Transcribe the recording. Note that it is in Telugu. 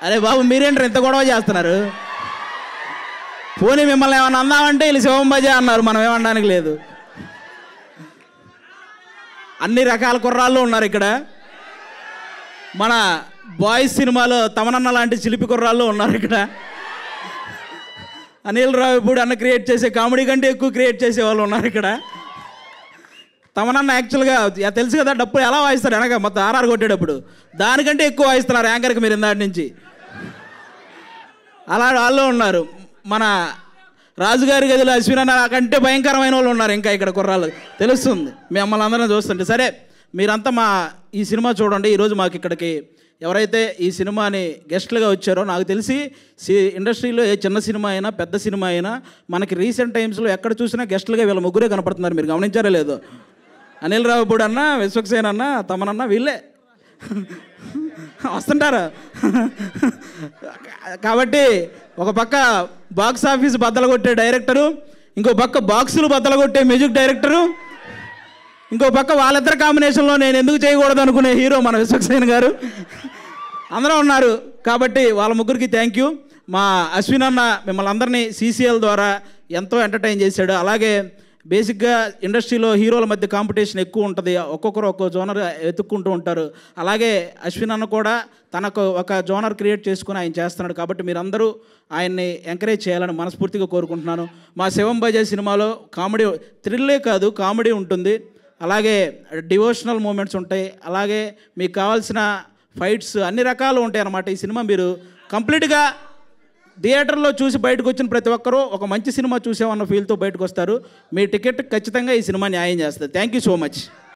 అరే బాబు మీరేంటారు ఇంత గొడవ చేస్తున్నారు? పోనీ మిమ్మల్ని ఏమన్నా అందామంటే వీళ్ళు శివంబజే అన్నారు, మనం ఏమనడానికి లేదు. అన్ని రకాల కుర్రాళ్ళు ఉన్నారు ఇక్కడ. మన బాయ్స్ సినిమాలో తమనన్న లాంటి చిలిపి కుర్రాళ్ళు ఉన్నారు ఇక్కడ. అనిల్ రావిపూడి అన్న క్రియేట్ చేసే కామెడీ కంటే ఎక్కువ క్రియేట్ చేసే వాళ్ళు ఉన్నారు ఇక్కడ. తమనన్న యాక్చువల్గా తెలుసు కదా డప్పులు ఎలా వాయిస్తారు వెనక మొత్తం ఆర్ఆర్ కొట్టేటప్పుడు, దానికంటే ఎక్కువ వాయిస్తున్నారు యాంకర్కి మీరు ఇందాటి నుంచి. అలా వాళ్ళు ఉన్నారు. మన రాజుగారి గదిలో అశ్విన్ కంటే భయంకరమైన వాళ్ళు ఉన్నారు ఇంకా ఇక్కడ కుర్రాళ్ళు, తెలుస్తుంది మిమ్మల్ని అందరం చూస్తుంటే. సరే మీరంతా మా ఈ సినిమా చూడండి. ఈరోజు మాకు ఇక్కడికి ఎవరైతే ఈ సినిమాని గెస్ట్లుగా వచ్చారో, నాకు తెలిసి ఇండస్ట్రీలో ఏ చిన్న సినిమా అయినా పెద్ద సినిమా అయినా మనకి రీసెంట్ టైమ్స్లో ఎక్కడ చూసినా గెస్ట్లుగా వీళ్ళ ముగ్గురే కనపడుతున్నారు. మీరు గమనించారో లేదో? అనిల్ రావిపూడి అన్న, విశ్వక్సేన్ అన్న, తమనన్న వీళ్ళే వస్తుంటారు. కాబట్టి ఒక పక్క బాక్స్ ఆఫీస్ బద్దలు కొట్టే డైరెక్టరు, ఇంకో పక్క బాక్సులు బద్దలు కొట్టే మ్యూజిక్ డైరెక్టరు, ఇంకో పక్క వాళ్ళిద్దరు కాంబినేషన్లో నేను ఎందుకు చేయకూడదు అనుకునే హీరో మన విశ్వక్సేన్ గారు అందరూ ఉన్నారు. కాబట్టి వాళ్ళ ముగ్గురికి థ్యాంక్ యూ. మా అశ్విన్ అన్న మిమ్మల్ని అందరినీ సీసీఎల్ ద్వారా ఎంతో ఎంటర్టైన్ చేశాడు. అలాగే బేసిక్గా ఇండస్ట్రీలో హీరోల మధ్య కాంపిటీషన్ ఎక్కువ ఉంటుంది, ఒక్కొక్కరు ఒక్కో జోనర్ వెతుక్కుంటూ ఉంటారు. అలాగే అశ్విన్ అన్న కూడా తనకు ఒక జోనర్ క్రియేట్ చేసుకుని ఆయన చేస్తున్నాడు. కాబట్టి మీరందరూ ఆయన్ని ఎంకరేజ్ చేయాలని మనస్ఫూర్తిగా కోరుకుంటున్నాను. మా శివంబజే సినిమాలో కామెడీ థ్రిల్లే కాదు కామెడీ ఉంటుంది, అలాగే డివోషనల్ మూమెంట్స్ ఉంటాయి, అలాగే మీకు కావాల్సిన ఫైట్స్ అన్ని రకాలు ఉంటాయి అన్నమాట. ఈ సినిమా మీరు కంప్లీట్గా థియేటర్లో చూసి బయటకు వచ్చిన ప్రతి ఒక్కరూ ఒక మంచి సినిమా చూసామన్న ఫీల్తో బయటకు వస్తారు. మీ టికెట్ ఖచ్చితంగా ఈ సినిమా న్యాయం చేస్తుంది. Thank you so much.